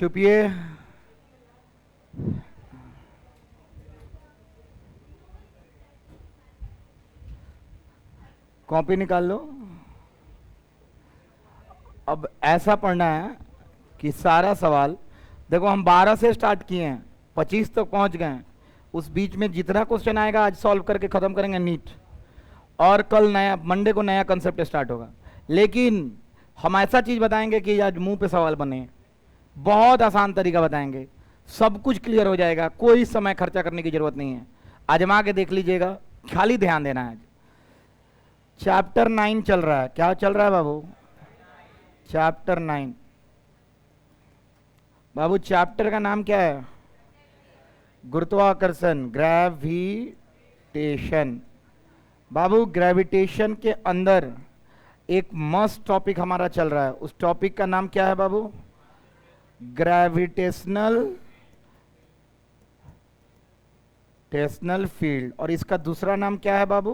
चुपिए। Copy निकाल लो। अब ऐसा पढ़ना है कि सारा सवाल, देखो हम 12 से स्टार्ट किए हैं, 25 तक पहुंच गए हैं। उस बीच में जितना क्वेश्चन आएगा आज सॉल्व करके खत्म करेंगे नीट, और कल नया मंडे को नया कंसेप्ट स्टार्ट होगा। लेकिन हम ऐसा चीज बताएंगे कि आज मुंह पे सवाल बने, बहुत आसान तरीका बताएंगे, सब कुछ क्लियर हो जाएगा, कोई समय खर्चा करने की जरूरत नहीं है। आजमा के देख लीजिएगा, खाली ध्यान देना है। चैप्टर 9 चल रहा है। क्या चल रहा है बाबू? चैप्टर 9। बाबू चैप्टर का नाम क्या है? गुरुत्वाकर्षण, ग्रेविटेशन। बाबू ग्रेविटेशन के अंदर एक मस्त टॉपिक हमारा चल रहा है, उस टॉपिक का नाम क्या है बाबू? Gravitational field. और इसका दूसरा नाम क्या है बाबू?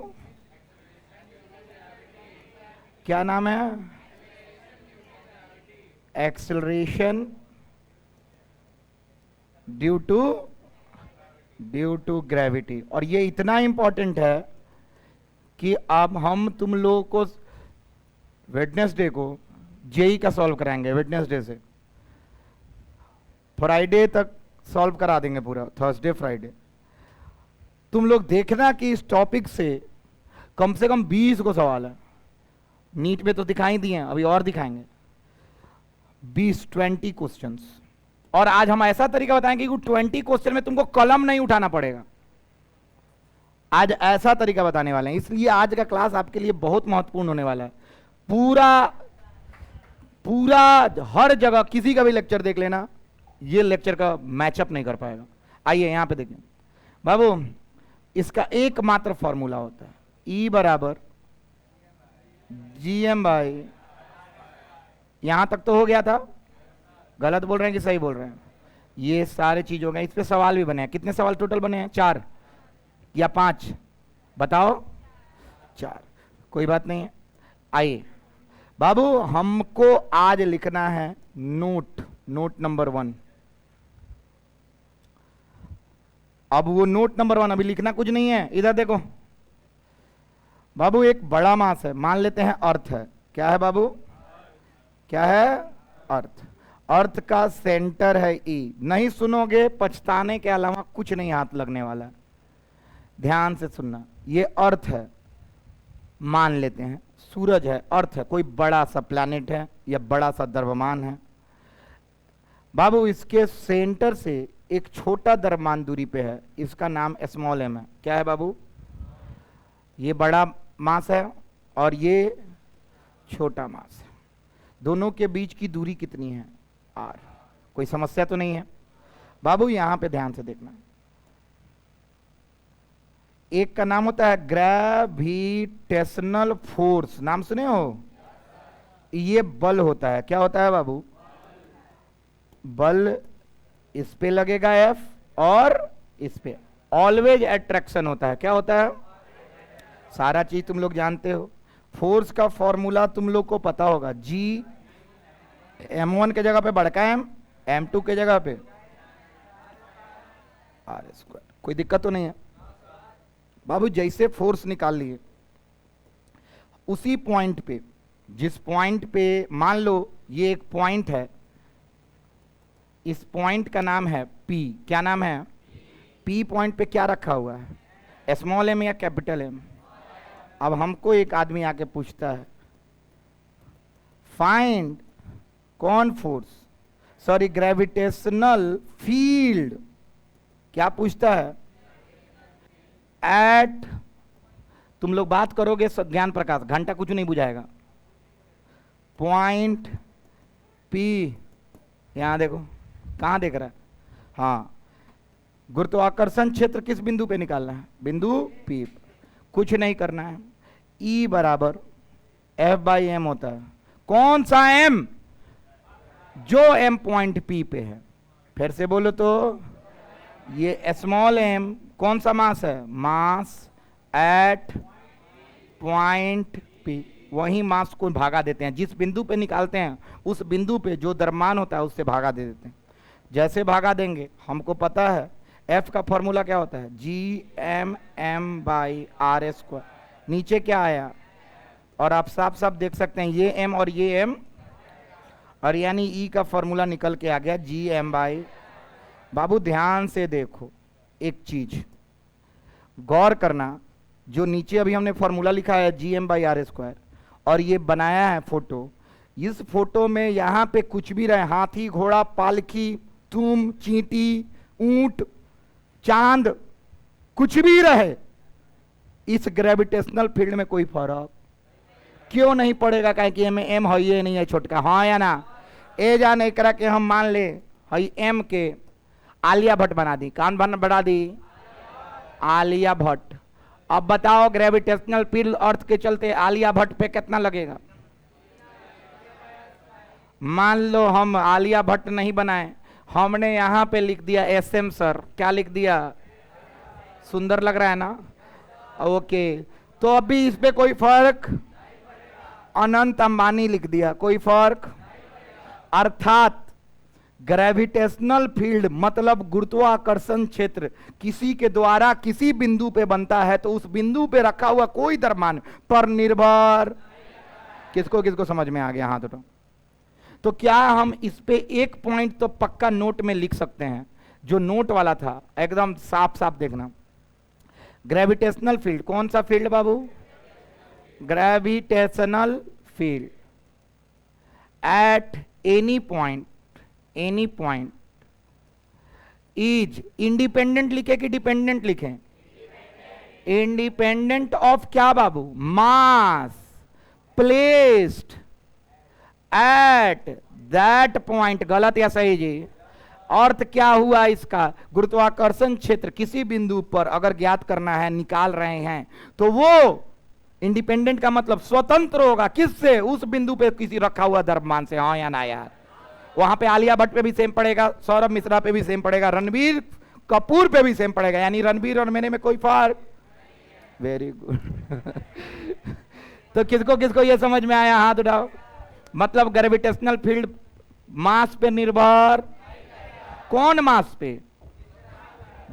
क्या नाम है? Acceleration due to gravity. और ये इतना इंपॉर्टेंट है कि अब हम तुम लोगों को वेडनेसडे को जेई का सॉल्व कराएंगे। वेडनेसडे से फ्राइडे तक सॉल्व करा देंगे पूरा, थर्सडे फ्राइडे। तुम लोग देखना कि इस टॉपिक से कम 20 को सवाल है। नीट में तो दिखाई दिए हैं, अभी और दिखाएंगे 20 क्वेश्चंस। और आज हम ऐसा तरीका बताएंगे कि 20 क्वेश्चन में तुमको कलम नहीं उठाना पड़ेगा। आज ऐसा तरीका बताने वाले हैं, इसलिए आज का क्लास आपके लिए बहुत महत्वपूर्ण होने वाला है। पूरा हर जगह किसी का भी लेक्चर देख लेना, ये लेक्चर का मैचअप नहीं कर पाएगा। आइए यहां पे देखें बाबू, इसका एकमात्र फॉर्मूला होता है E बराबर GM/। यहां तक तो हो गया था? गलत बोल रहे हैं कि सही बोल रहे हैं? ये सारे चीज हो गए। इस पे सवाल भी बने हैं। कितने सवाल टोटल बने हैं? 4 या 5? बताओ। 4, कोई बात नहीं है। आइए बाबू, हमको आज लिखना है नोट नंबर 1। अब वो नोट नंबर 1 अभी लिखना कुछ नहीं है। इधर देखो बाबू, एक बड़ा मास है, मान लेते हैं अर्थ है। क्या है बाबू? क्या है? अर्थ। अर्थ का सेंटर है E। नहीं सुनोगे पछताने के अलावा कुछ नहीं हाथ लगने वाला। ध्यान से सुनना, ये अर्थ है, मान लेते हैं। सूरज है, अर्थ है, कोई बड़ा सा प्लैनेट है या बड़ा सा द्रव्यमान है। बाबू इसके सेंटर से एक छोटा द्रव्यमान दूरी पे है, इसका नाम स्मॉल m है। क्या है बाबू? ये बड़ा मास है और ये छोटा मास है। दोनों के बीच की दूरी कितनी है? r। कोई समस्या तो नहीं है बाबू? यहां पे ध्यान से देखना, एक का नाम होता है ग्रेविटेशनल फोर्स। नाम सुने हो? ये बल होता है। क्या होता है बाबू? बल इस पे लगेगा F, और इस पे ऑलवेज अट्रैक्शन होता है। क्या होता है? सारा चीज तुम लोग जानते हो। फोर्स का फॉर्मूला तुम लोग को पता होगा, G M1 के जगह पे बड़का M, M2 के जगह पे R²। कोई दिक्कत तो नहीं है बाबू? जैसे फोर्स निकाल लिए, उसी पॉइंट पे, जिस पॉइंट पे मान लो ये एक पॉइंट है, इस पॉइंट का नाम है P। क्या नाम है? P पॉइंट पे क्या रखा हुआ है? स्मॉल m या कैपिटल M? अब हमको एक आदमी आके पूछता है, फाइंड कौन फोर्स, सॉरी ग्रेविटेशनल फील्ड। क्या पूछता है? एट, तुम लोग बात करोगे ज्ञान प्रकाश, घंटा कुछ नहीं बुझाएगा। पॉइंट P, यहां देखो, कहां देख रहा है? हाँ, गुरुत्वाकर्षण क्षेत्र किस बिंदु पे निकालना है? बिंदु P। कुछ नहीं करना है। E बराबर F/m होता है। कौन सा M? जो M पॉइंट P पे है। फिर से बोलो तो, ये स्मॉल m कौन सा मास है? Mass at point P। वही मास को भागा देते हैं, जिस बिंदु पे निकालते हैं उस बिंदु पे जो द्रव्यमान होता है उससे भागा दे देते हैं। जैसे भागा देंगे, हमको पता है एफ का फॉर्मूला क्या होता है, GM/R²। नीचे क्या आया, और आप साफ साफ देख सकते हैं ये m और ये m, और यानी E का फॉर्मूला निकल के आ गया GM/। बाबू ध्यान से देखो, एक चीज गौर करना, जो नीचे अभी हमने फॉर्मूला लिखा है GM/R², और ये बनाया है फोटो, इस फोटो में यहां पे कुछ भी रहे, हाथी, घोड़ा, पालकी, तुम, चींटी, ऊंट, चांद, कुछ भी रहे, इस ग्रेविटेशनल फील्ड में कोई फर्क क्यों नहीं पड़ेगा? कहे कि एम एम है, ये नहीं है छोटका, हाँ या ना? ए जा नहीं करा के हम मान ले हई एम के आलिया भट्ट बना दी, कौन बढ़ा दी? आलिया भट्ट। अब बताओ ग्रेविटेशनल फील्ड अर्थ के चलते आलिया भट्ट पे कितना लगेगा? मान लो हम आलिया भट्ट नहीं बनाए, हमने यहां पे लिख दिया SM सर। क्या लिख दिया? सुंदर लग रहा है ना? ओके, तो अभी इस पे कोई फर्क? अनंत अंबानी लिख दिया, कोई फर्क? अर्थात ग्रेविटेशनल फील्ड मतलब गुरुत्वाकर्षण क्षेत्र किसी के द्वारा किसी बिंदु पे बनता है, तो उस बिंदु पे रखा हुआ कोई द्रव्यमान पर निर्भर। किसको किसको समझ में आ गया हाथ उठाओ। तो क्या हम इस पे एक पॉइंट तो पक्का नोट में लिख सकते हैं, जो नोट वाला था एकदम साफ साफ देखना। ग्रेविटेशनल फील्ड, कौन सा field Babu? Gravitational field at any point is independent लिखे कि डिपेंडेंट लिखे? इंडिपेंडेंट ऑफ क्या बाबू? मास प्लेस्ड एट दैट पॉइंट। गलत या सही जी? अर्थ क्या हुआ इसका? गुरुत्वाकर्षण क्षेत्र किसी बिंदु पर अगर ज्ञात करना है, निकाल रहे हैं, तो वो इंडिपेंडेंट का मतलब स्वतंत्र होगा। किससे? उस बिंदु पे किसी रखा हुआ द्रव्यमान से। हाँ या ना यार? वहां पे आलिया भट्ट पे भी सेम पड़ेगा, सौरभ मिश्रा पे भी सेम पड़ेगा, रणबीर कपूर पे भी सेम पड़ेगा, यानी रणबीर और मैंने में कोई फर्क? Very good. तो किसको किसको ये समझ में आया? हाथ उठाओ। मतलब ग्रेविटेशनल फील्ड मास पे निर्भर। कौन मास पे?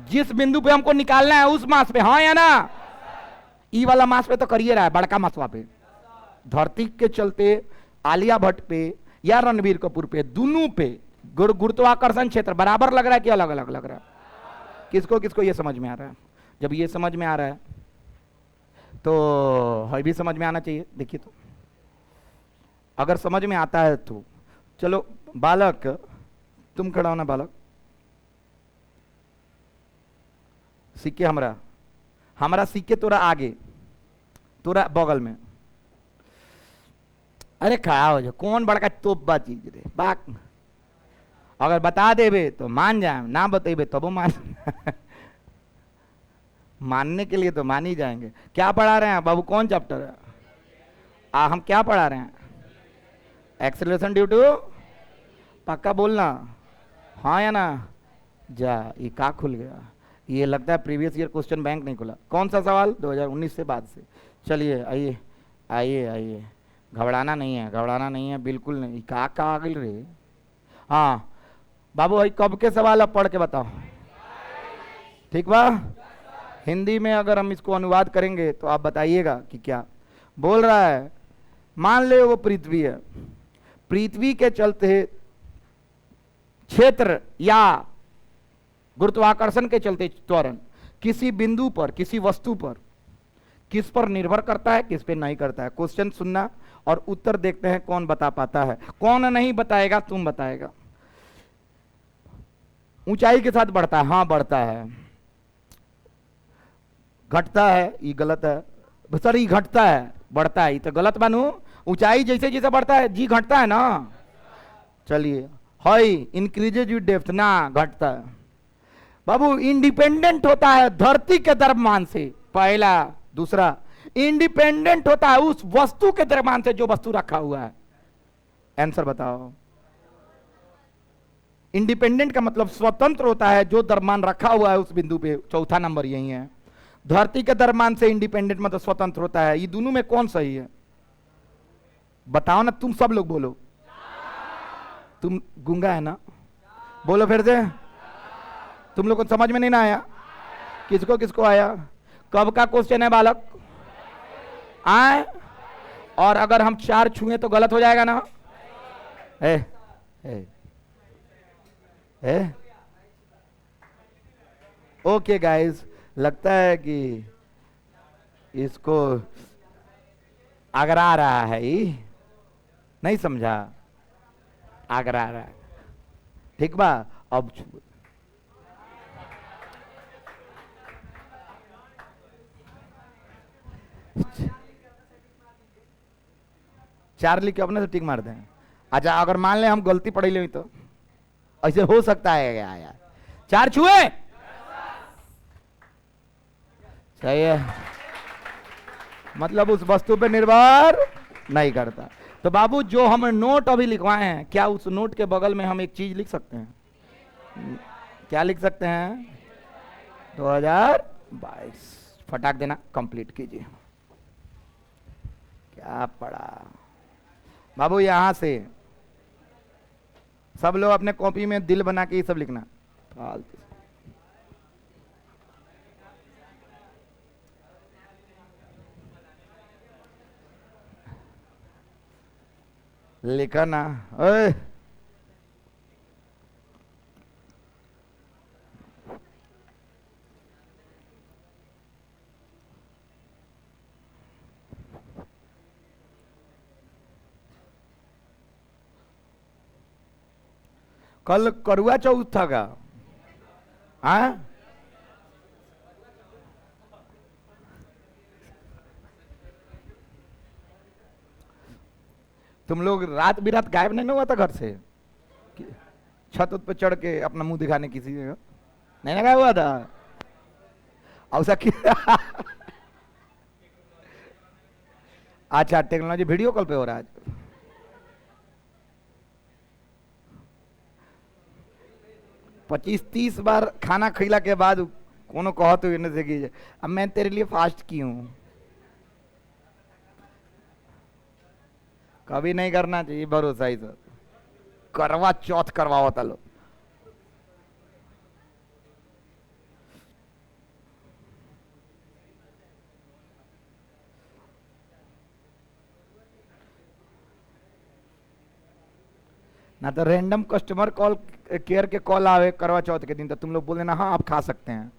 जिस बिंदु पे हमको निकालना है उस मास पे। हाँ या ना? ई वाला मास पे तो करिए रहा है, बड़का मासवा पे। धरती के चलते आलिया भट्ट पे या रणबीर कपूर पे, दोनों पे गुरुत्वाकर्षण क्षेत्र बराबर लग रहा है कि अलग अलग लग रहा है? किसको किसको ये समझ में आ रहा है? जब ये समझ में आ रहा है तो है भी समझ में आना चाहिए। देखिए, तो अगर समझ में आता है तो चलो, बालक तुम खड़ा होना। बालक सिक्के हमारा सिक्के तोरा आगे, तोरा बगल में। अरे खड़ा हो जा, कौन बड़का तोपबा चीज रे बाक। अगर बता देबे तो मान जाए, ना बतेबे तब मान मानने के लिए तो मान ही जाएंगे। क्या पढ़ा रहे हैं बाबू? कौन चैप्टर है? हम क्या पढ़ा रहे हैं? एक्सेलरेशन ड्यू टू, पक्का बोलना हाँ या ना? जा, ये का खुल गया? ये लगता है प्रीवियस ईयर क्वेश्चन बैंक नहीं खुला। कौन सा सवाल? 2019 से बाद से। चलिए आइए आइए आइए, घबराना नहीं है, बिल्कुल नहीं। का आ गई रे? हाँ बाबू, भाई कब के सवाल अब पढ़ के बताओ, ठीक बा? हिंदी में अगर हम इसको अनुवाद करेंगे तो आप बताइएगा कि क्या बोल रहा है। मान ले वो पृथ्वी है, पृथ्वी के चलते क्षेत्र या गुरुत्वाकर्षण के चलते त्वरण किसी बिंदु पर, किसी वस्तु पर किस पर निर्भर करता है, किस पे नहीं करता है। क्वेश्चन सुनना और उत्तर देखते हैं कौन बता पाता है। कौन नहीं बताएगा? तुम बताएगा। ऊंचाई के साथ बढ़ता है, हाँ बढ़ता है। घटता है, ये गलत है सर। ये घटता है, बढ़ता है, ये तो गलत बानू। ऊंचाई जैसे जैसे बढ़ता है जी घटता है ना। चलिए, हाई इंक्रीजेज विद डेप्थ, ना घटता है बाबू। इंडिपेंडेंट होता है धरती के द्रव्यमान से, पहला। दूसरा, इंडिपेंडेंट होता है उस वस्तु के द्रव्यमान से जो वस्तु रखा हुआ है। आंसर बताओ। इंडिपेंडेंट का मतलब स्वतंत्र होता है जो द्रव्यमान रखा हुआ है उस बिंदु पे। चौथा नंबर यही है। धरती के द्रव्यमान से इंडिपेंडेंट मतलब स्वतंत्र होता है। ये दोनों में कौन सही है? बताओ ना, तुम सब लोग बोलो। तुम गूंगा है ना? बोलो फिर से। तुम लोग को समझ में नहीं ना आया? किसको किसको आया? कब का क्वेश्चन है बालक? आए? और अगर हम 4 छुए तो गलत हो जाएगा ना? ए, ए, ए? ओके गाइस, लगता है कि इसको आगरा रहा है ये, नहीं समझा? आगरा रहा है। ठीक बा, अब छू। चार लिख के अपने से टिक मार दें। अच्छा, अगर मान लें हम गलती पढ़ी ले तो ऐसे हो सकता है क्या यार? 4 छुए? सही है, मतलब उस वस्तु पे निर्भर नहीं करता। तो बाबू जो हम नोट अभी लिखवाए हैं, क्या उस नोट के बगल में हम एक चीज लिख सकते हैं? क्या लिख सकते हैं? 2022। फटाक देना, कंप्लीट कीजिए। क्या पढ़ा बाबू? यहां से सब लोग अपने कॉपी में दिल बना के ये सब लिखना। फालतू लिखा ना। ओए, कल करुआ चौथ था का? हाँ, तुम लोग रात बिरात गायब नहीं ना हुआ था घर से? छत उत पे चढ़ के अपना मुंह दिखाने किसी ने नहीं ना गायब हुआ था? ऐसा अच्छा, टेक्नोलॉजी वीडियो कॉल पे हो रहा है आज। 25-30 बार खाना खिला के बाद कोनो कहो तो इन्हें से कीजिए, अब मैं तेरे लिए फास्ट की हूं। कभी नहीं करना चाहिए भरोसा ही सर। करवा चौथ करवाओ तलो। ना तो रैंडम कस्टमर कॉल केयर के कॉल आवे करवा चौथ के दिन, तो तुम लोग बोले ना हाँ आप खा सकते हैं।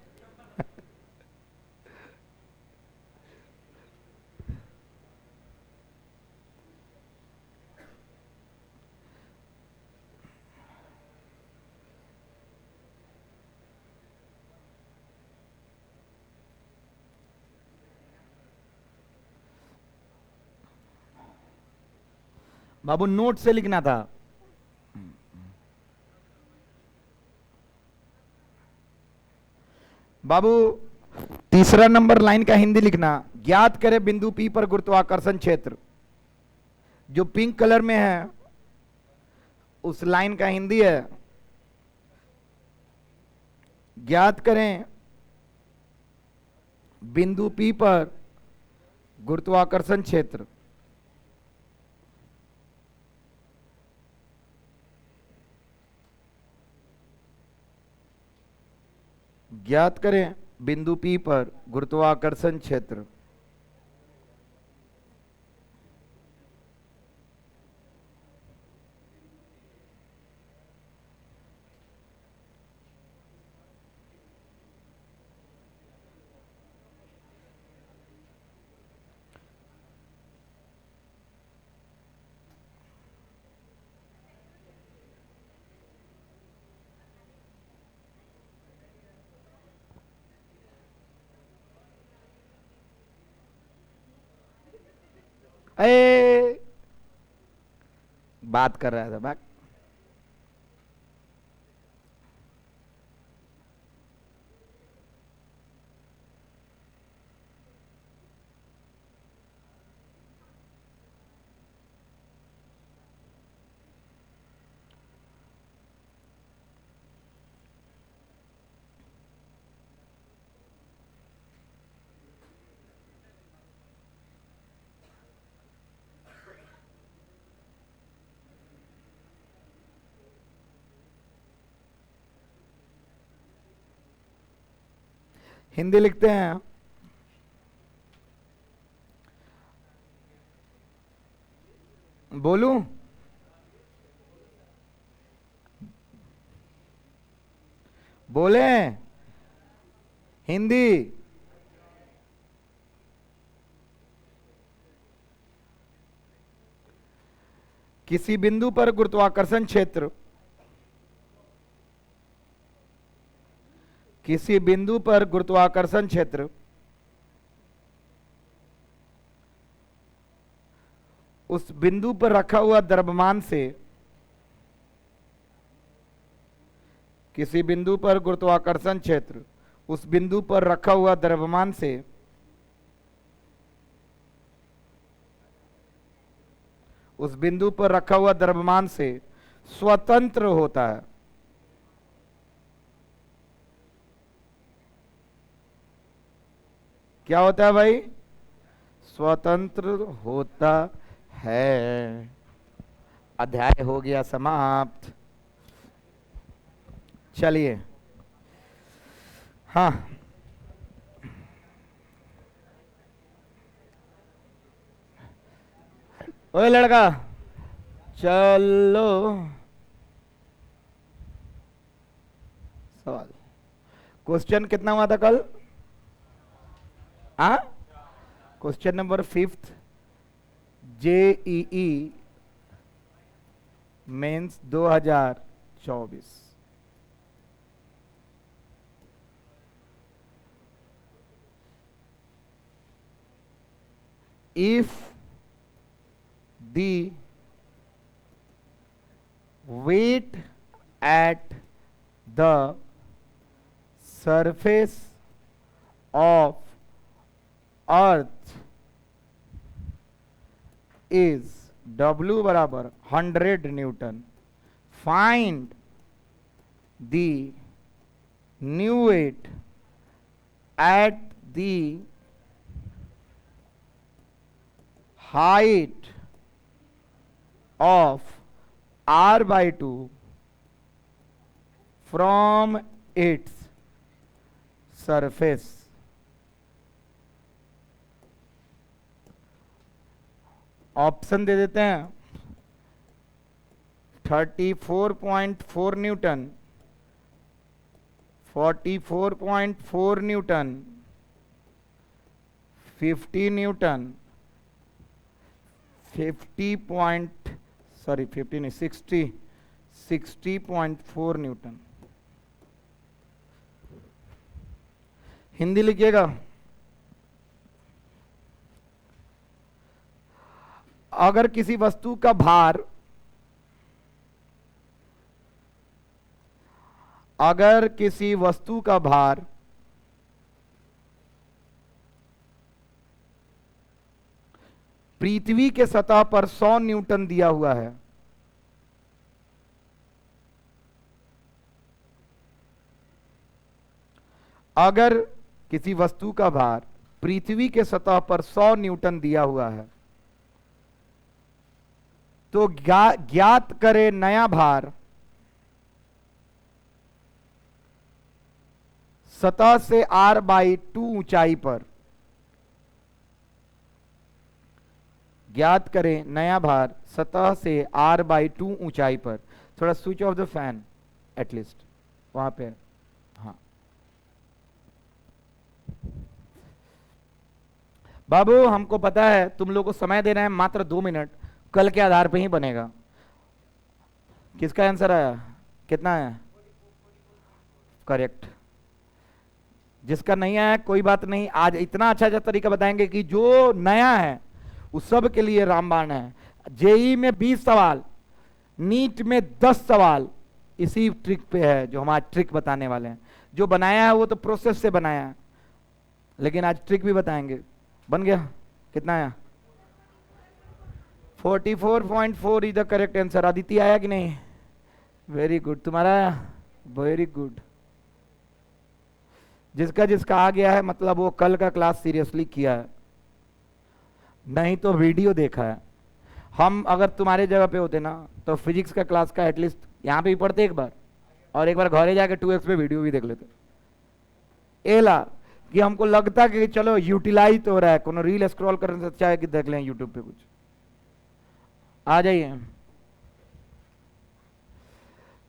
बाबू नोट से लिखना था। बाबू तीसरा नंबर लाइन का हिंदी लिखना। ज्ञात करें बिंदु पी पर गुरुत्वाकर्षण क्षेत्र। जो पिंक कलर में है उस लाइन का हिंदी है, ज्ञात करें बिंदु पी पर गुरुत्वाकर्षण क्षेत्र। ज्ञात करें बिंदु पी पर गुरुत्वाकर्षण क्षेत्र। ए, बात कर रहा था बात। हिंदी लिखते हैं। बोलूं? बोले हिंदी। किसी बिंदु पर गुरुत्वाकर्षण क्षेत्र, किसी बिंदु पर गुरुत्वाकर्षण क्षेत्र उस बिंदु पर रखा हुआ द्रव्यमान से, किसी बिंदु पर गुरुत्वाकर्षण क्षेत्र उस बिंदु पर रखा हुआ द्रव्यमान से उस बिंदु पर रखा हुआ द्रव्यमान से स्वतंत्र होता है। क्या होता है भाई? स्वतंत्र होता है। अध्याय हो गया समाप्त। चलिए, हाँ, ओए लड़का, चलो सवाल। क्वेश्चन कितना हुआ था कल? हाँ, question number 5 JEE mains 2024। If the weight at the surface of Earth is W बराबर 100 Newton, find the new weight at the height of R/2 from its surface। Option दे देते हैं। 34.4 newton, 44.4 newton, 50 newton, 60.4 newton. Hindi लिखिएगा। अगर किसी वस्तु का भार, अगर किसी वस्तु का भार पृथ्वी के सतह पर 100 न्यूटन दिया हुआ है, अगर किसी वस्तु का भार पृथ्वी के सतह पर 100 न्यूटन दिया हुआ है, तो ज्ञात करे नया भार सतह से R/2 ऊंचाई पर। ज्ञात करें नया भार सतह से R/2 ऊंचाई पर। थोड़ा switch off the fan at least वहां पे। हाँ बाबू, हमको पता है तुम लोग को समय देना है मात्र 2 मिनट, कल के आधार पे ही बनेगा। किसका आंसर आया? कितना आया? करेक्ट। जिसका नहीं आया कोई बात नहीं, आज इतना अच्छा तरीका बताएंगे कि जो नया है उस सब के लिए रामबाण है। जेई में 20 सवाल, नीट में 10 सवाल इसी ट्रिक पे है जो हम आज ट्रिक बताने वाले हैं। जो बनाया है वो तो प्रोसेस से बनाया है, लेकिन आज ट्रिक भी बताएंगे। बन गया? कितना आया? 44.4 is the correct answer. Aditi आया कि नहीं? Very good. तुम्हारा आया? Very good. जिसका जिसका आ गया है मतलब वो कल का क्लास सीरियसली किया है, नहीं तो वीडियो देखा है। हम अगर तुम्हारे जगह पे होते ना तो फिजिक्स का क्लास का एटलीस्ट यहाँ पे भी पढ़ते एक बार, और एक बार घरे जाके 2x पे वीडियो भी देख लेते। एला कि हमको लगता कि चलो यूटिलाइज तो हो रहा है, कोनो रील स्क्रॉल करने से अच्छा है कि देख लें यूट्यूब पे कुछ। आ जाइए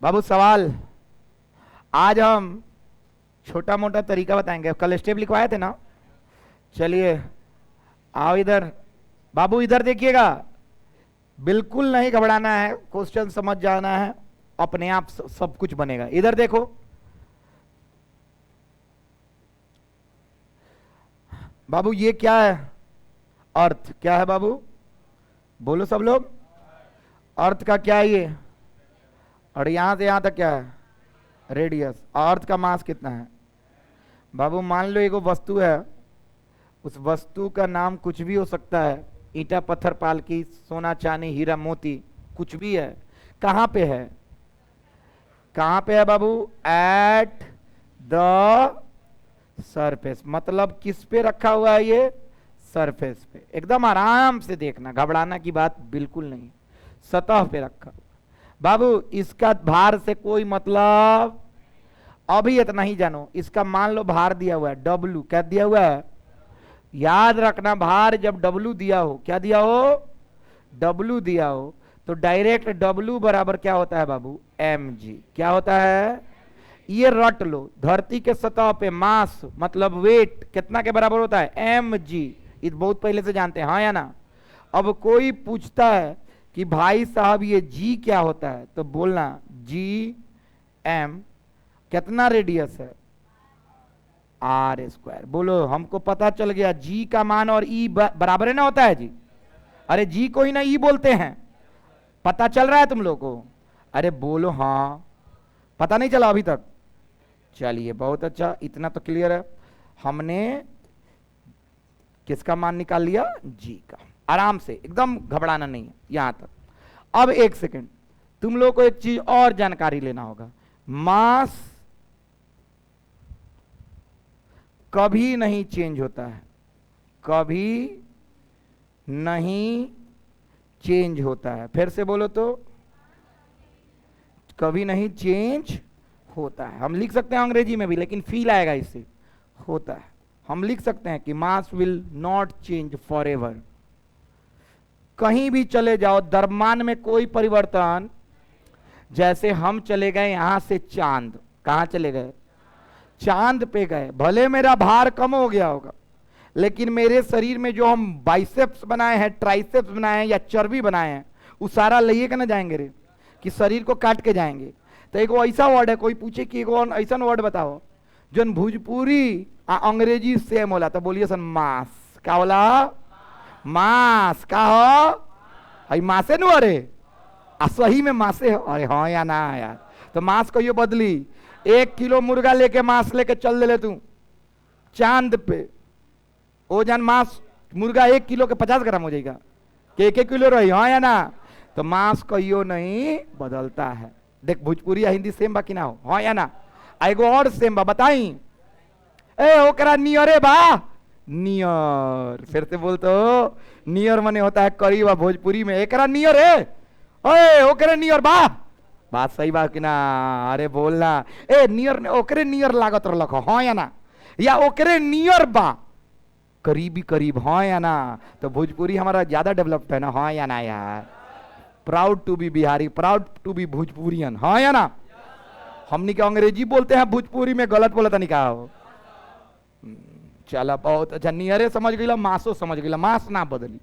बाबू, सवाल आज हम छोटा मोटा तरीका बताएंगे। कल स्टेप लिखवाए थे ना, चलिए आओ इधर बाबू, इधर देखिएगा, बिल्कुल नहीं घबराना है, क्वेश्चन समझ जाना है, अपने आप सब कुछ बनेगा। इधर देखो, बाबू ये क्या है? अर्थ। क्या है बाबू? बोलो सब लोग, अर्थ का क्या है ये? और यहां से यहां तक क्या है? रेडियस। अर्थ का मास कितना है बाबू? मान लो एक वस्तु है, उस वस्तु का नाम कुछ भी हो सकता है, ईंटा पत्थर पालकी सोना चांदी हीरा मोती कुछ भी है। कहां पे है? कहां पे है बाबू? At the surface. मतलब किस पे रखा हुआ है ये? सरफेस पे। एकदम आराम से देखना, घबराना की बात बिल्कुल नहीं, सतह पे रखा बाबू। इसका भार से कोई मतलब, अभी इतना ही जानो, इसका मान लो भार दिया हुआ है W। क्या दिया हुआ है? याद रखना, भार जब W दिया हो, क्या दिया हो? W दिया हो, तो डायरेक्ट W बराबर क्या होता है बाबू? mg। क्या होता है? ये रट लो, धरती के सतह पे मास मतलब वेट कितना के बराबर होता है? mg। ये बहुत पहले से जानते हैं, हाँ या ना? अब कोई पूछता है कि भाई साहब ये g क्या होता है, तो बोलना gm। कितना रेडियस है? r square. बोलो, हमको पता चल गया g का मान और e बराबर है ना होता है जी। अरे g को ही ना e बोलते हैं, पता चल रहा है तुम लोग को? अरे बोलो हाँ, पता नहीं चला अभी तक? चलिए बहुत अच्छा, इतना तो क्लियर है। हमने किसका मान निकाल लिया? जी का। आराम से, एकदम घबराना नहीं है यहां तक। अब एक सेकंड, तुम लोग को एक चीज और जानकारी लेना होगा। मास कभी नहीं चेंज होता है, कभी नहीं चेंज होता है। फिर से बोलो तो, कभी नहीं चेंज होता है। हम लिख सकते हैं अंग्रेजी में भी, लेकिन फील आएगा इससे, होता है। हम लिख सकते हैं कि mass will not change for ever. कहीं भी चले जाओ, द्रव्यमान में कोई परिवर्तन। जैसे हम चले गए यहां से चांद, कहां चले गए? चांद पे गए, भले मेरा भार कम हो गया होगा, लेकिन मेरे शरीर में जो हम बाइसेप्स बनाए हैं, ट्राइसेप्स बनाए हैं या चर्बी बनाए हैं, वो सारा ले के ना जाएंगे रे, कि शरीर को काट के जाएंगे। तो एक ऐसा वर्ड है, कोई पूछे कि एगो ऐसा वर्ड बताओ जो भोजपुरी अंग्रेजी सेम होला, तो बोलिए सन मास। क्या होला? मास। का हो? हई मासे नु? अरे सही में मासे हो? अरे हाँ या ना यार? तो मास कहियो बदली, 1 किलो मुर्गा लेके मांस लेके चल दे ले तू चांद पे, ओजन मांस मुर्गा 1 किलो के 50 ग्राम हो जाएगा कि 1 किलो रही, हाँ या ना? तो मांस कहियो नहीं बदलता है। देख, भोजपुरी या हिंदी सेम बा कि ना हो, हाँ या ना? एगो और सेम बा, बताई? ए ओकरा नियरे बा, नियर। फिर से बोल तो, नियर मने होता है करीब, भोजपुरी में एकरा नियर है, ओए ओकरे नियर बा। बात सही बा कि ना? अरे बोलना, ए नियर ओकरे नियर लागत रलक, हाँ या ना? या ओकरे नियर बा, करीबी करीब, हाँ या ना? तो भोजपुरी हमारा ज्यादा डेवलप्ड है ना, हाँ या ना यार? Proud to be Bihari, proud to be Bhojpurian, हाँ या ना? हमने क्या अंग्रेजी बोलते हैं, भोजपुरी में गलत बोला था निकाह हो। चला बहुत अच्छा, नियरे समझ गई, मासो समझ गई, मास ना बदली।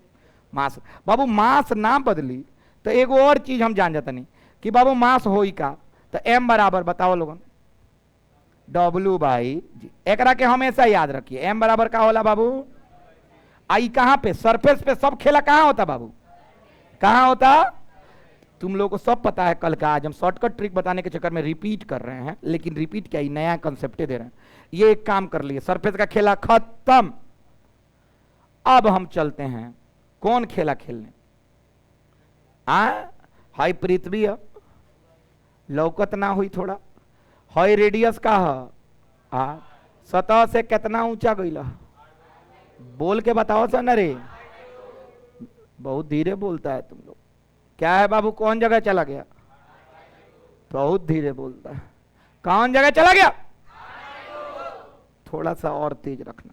मास बाबू, मास ना बदली तो एगो और चीज हम जान जाता नहीं कि बाबू मास होई का, तो m बराबर बताओ लोगन? W बाई जी। एकरा के हमेशा याद रखिए, m बराबर का होला बाबू? आई कहां पे? सरफेस पे। सब खेला कहां होता बाबू? कहां होता? तुम लोगों को सब पता है कल का, आज हम शॉर्टकट ट्रिक बताने के चक्कर में रिपीट कर रहे हैं, लेकिन रिपीट क्या ही, नया कंसेप्ट दे रहे हैं। ये एक काम कर लिए, सरफेस का खेला खत्म। अब हम चलते हैं कौन खेला खेलने? हाई पृथ्वी है, लौकत ना हुई थोड़ा, हाई रेडियस का है, सतह से कितना ऊंचा गईला? बोल के बताओ सर न रे, बहुत धीरे बोलता है तुम लोग। क्या है बाबू, कौन जगह चला गया? बहुत धीरे बोलता है। कौन जगह चला गया? थोड़ा सा और तेज रखना।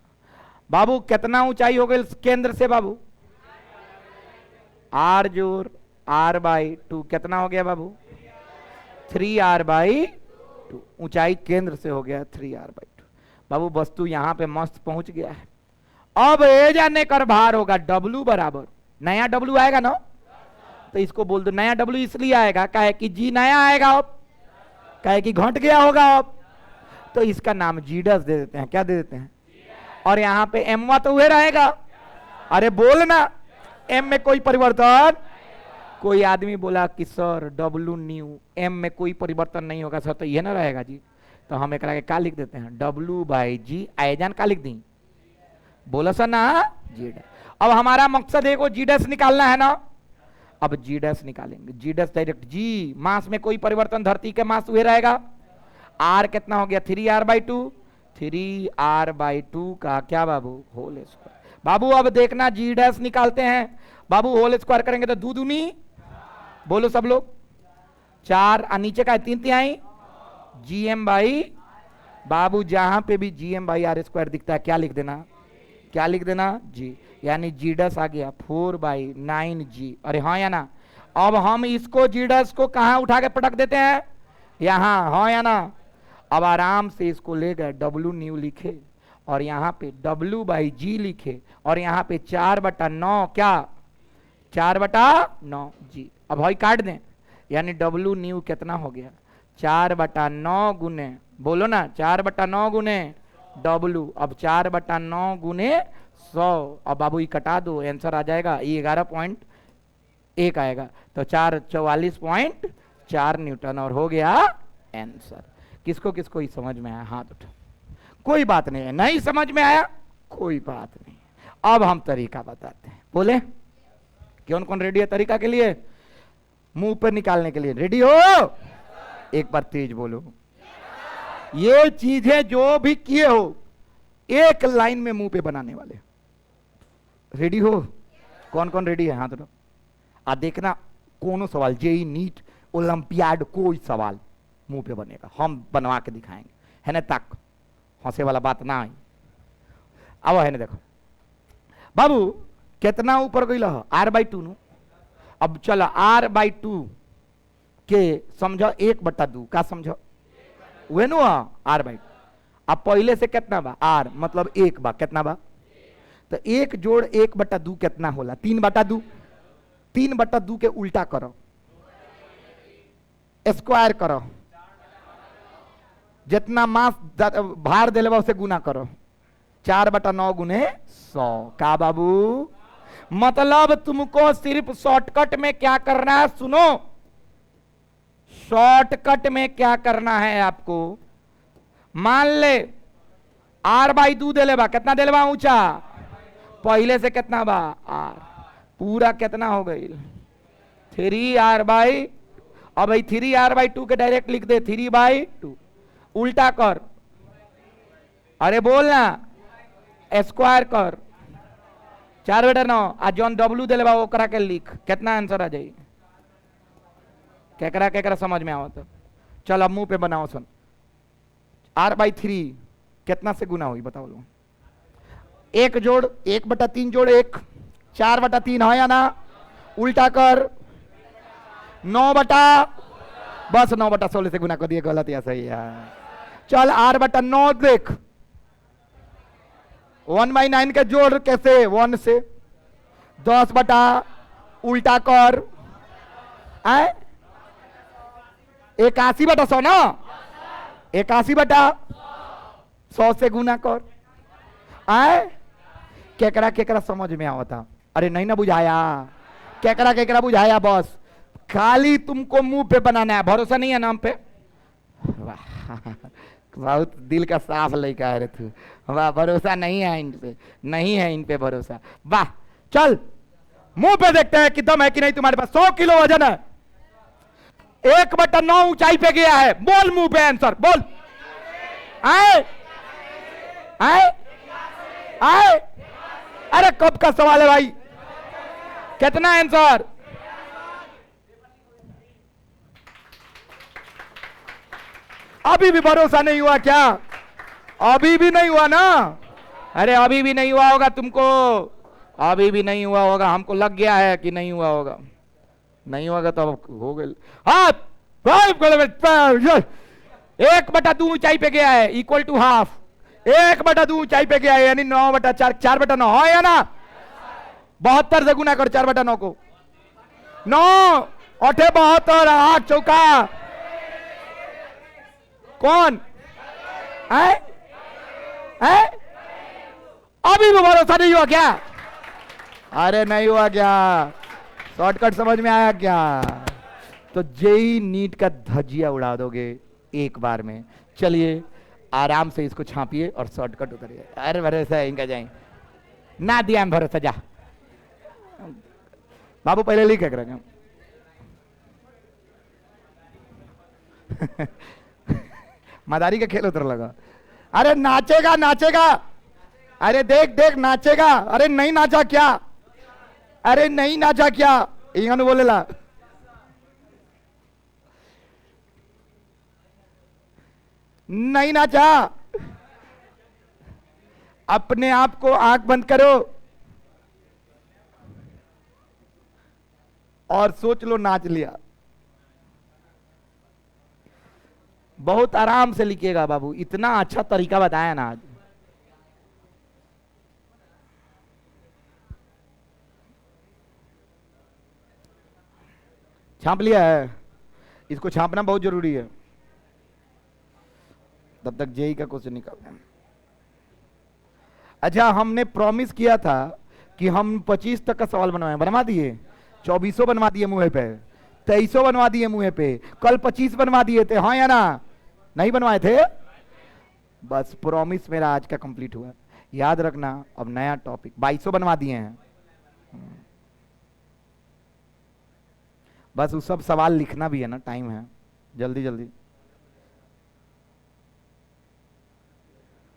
बाबू कितना ऊंचाई हो गई केंद्र से बाबू? आर जोर आर बाई टू कितना हो गया बाबू? 3r/2। ऊंचाई केंद्र से हो गया 3r/2। बाबू वस्तु यहां पे मस्त पहुंच गया है। अब ए जाने कर भार होगा W बराबर नया W आएगा ना, तो इसको बोल दो नया W इसलिए आएगा काहे कि G नया आएगा, अब काहे कि घट गया होगा अब, तो इसका नाम जीडस दे देते हैं। क्या दे देते हैं? और यहां पे एमवा तो हुए रहेगा। अरे बोलना, एम में कोई परिवर्तन? कोई आदमी बोला कि सर W न्यू एम में कोई परिवर्तन नहीं होगा सर, तो ये ना रहेगा जी। तो हम एक क्या लिख देते हैं? W/G। आयजान का लिख दी? बोला सर ना जीडस। अब हमारा मकसद है को जीडस निकालना है ना, अब जीडस निकालेंगे। जीडस डायरेक्ट जी, मास में कोई परिवर्तन धरती के मास हुए रहेगा। आर कितना हो गया? 3r/2। 3r/2 का क्या बाबू? Whole square. बाबू अब देखना जीडस निकालते हैं बाबू, होल स्क्वायर करेंगे तो 2 दूनी, बोलो सब लोग 4, नीचे का है 3/3 GM बाई बाबू, जहां पे भी GM/r² दिखता है क्या लिख देना? क्या लिख देना? जी। यानी जीडस आ गया 4/9G। अरे हाँ या ना? अब हम इसको जीडस को कहां उठा के पटक देते हैं? यहां, हाँ या ना? अब आराम से इसको ले गए W न्यू लिखे और यहां पे W/G लिखे और यहां पे 4/9 क्या? 4/9 G। अब भाई काट दें, यानी W न्यू कितना हो गया? 4/9 गुने, बोलो ना 4/9 गुने W। अब 4/9 गुने 100। अब बाबू ये कटा दो, आंसर आ जाएगा ये 11.1 आएगा, तो 44.4 न्यूटन और हो गया आंसर। किसको किसको ही समझ में आया? हाथ उठा। कोई बात नहीं है, नहीं समझ में आया कोई बात नहीं। अब हम तरीका बताते हैं, बोले कौन कौन रेडी है तरीका के लिए? मुंह पर निकालने के लिए रेडी हो? एक बार तेज बोलो। ये चीजें जो भी किए हो एक लाइन में मुंह पे बनाने वाले, रेडी हो? कौन कौन रेडी है? हाथ उठाओ। आ देखना कोनो सवाल जेई नीट ओलंपियाड कोई सवाल मुंह पे बनेगा, हम बनवा के दिखाएंगे, है ना? तक हंसे वाला बात ना आई। अब है ना, देखो बाबू कितना ऊपर गई R/2 नु। अब चलो R/2 के समझो 1/2 का समझो वे नु R/2। अब पहले से कितना बा? R मतलब 1 बा, कितना बा? तो 1 जोड़ 1/2 कितना होला? 3/2। 3/2 के उल्टा करो, स्क्वायर करो, जितना मास भार दिले उसे गुना करो। 4/9 गुने 100 का बाबू? मतलब तुमको सिर्फ शॉर्टकट में क्या करना है? सुनो, शॉर्टकट में क्या करना है आपको? मान ले R/2 दे ले बा, कितना दे ले बा ऊंचा? पहले से कितना बा? R पूरा कितना हो गई? 3r/, अब भाई 3r/2 के डायरेक्ट लिख दे 3/2, उल्टा कर, अरे बोलना स्क्वायर कर 4/9। आज जॉन W दे ले ओकरा के लिख, कितना आंसर आ जाई? केकरा केकरा समझ में आवत? चल अब मुंह पे बनाओ सुन। R/3 कितना से गुना हुई बताओ लो? 1 जोड़ 1/3 जोड़ 1, 4/3 है या ना? उल्टा कर 9 बस 9/16 से गुना कर दिए, गलत या सही है? चल R/9 देख, 1/9 के जोड़ कैसे? 1 से 10 उल्टा कर 81/100 ना? 81/100 से गुना कर। केकरा केकरा समझ में आवता? अरे नहीं ना बुझाया? केकरा केकरा बुझाया? बस खाली तुमको मुंह पे बनाना है, भरोसा नहीं है नाम पे? वाह, बहुत दिल का साफ लड़का है रे तू। वाह, भरोसा नहीं है इन पे, नहीं है इन पे भरोसा। वाह, चल मुंह पे देखते हैं कि दम है कि नहीं तुम्हारे पास। 100 किलो वजन है, 1/9 ऊंचाई पे गया है, बोल मुंह पे आंसर बोल। आए आए आए, अरे कब का सवाल है भाई? कितना आंसर? अभी भी भरोसा नहीं हुआ क्या? अभी भी नहीं हुआ ना? अरे अभी भी नहीं हुआ होगा तुमको, अभी भी नहीं हुआ होगा, हमको लग गया है कि नहीं हुआ होगा। नहीं होगा तो अब हो गए। हाँ, 1/2 ऊंचाई पे गया है इक्वल टू हाफ, 1/2 ऊंचाई पे गया है यानी 9/4, 4/9 हो या ना? 72 से गुना कर 4/9 को। 9 8 72, 8 चौका कौन है? अभी भी भरोसा नहीं हुआ क्या? अरे नहीं हुआ क्या? शॉर्टकट समझ में आया क्या? तो जेई नीट का धजिया उड़ा दोगे एक बार में। चलिए आराम से इसको छापिए और शॉर्टकट उतरिए। अरे भरोसा इनका जाए ना दिया हम भरोसा, जा बाबू पहले लिख के रखें। मदारी का खेल उतर लगा। अरे नाचेगा नाचेगा, अरे देख देख नाचेगा। अरे नहीं नाचा क्या? अरे नहीं नाचा क्या? इंगन बोलेला नहीं नाचा। अपने आप को आंख बंद करो और सोच लो नाच लिया। बहुत आराम से लिखिएगा बाबू, इतना अच्छा तरीका बताया ना आज। छाप लिया है? इसको छापना बहुत जरूरी है, तब तक जेई का क्वेश्चन निकालते हैं। अच्छा, हमने प्रॉमिस किया था कि हम 25 तक का सवाल बनवाए, बनवा दिए। 2400 बनवा दिए मुंह पे, 2300 बनवा दिए मुंह पे, कल 25 बनवा दिए थे, हाँ या ना? नहीं बनवाए थे? बस प्रॉमिस मेरा आज का कंप्लीट हुआ। याद रखना, अब नया टॉपिक 2200 बनवा दिए हैं। बस उस सब सवाल लिखना भी है ना, टाइम है, जल्दी जल्दी।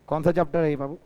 कौन सा चैप्टर है ये बाबू?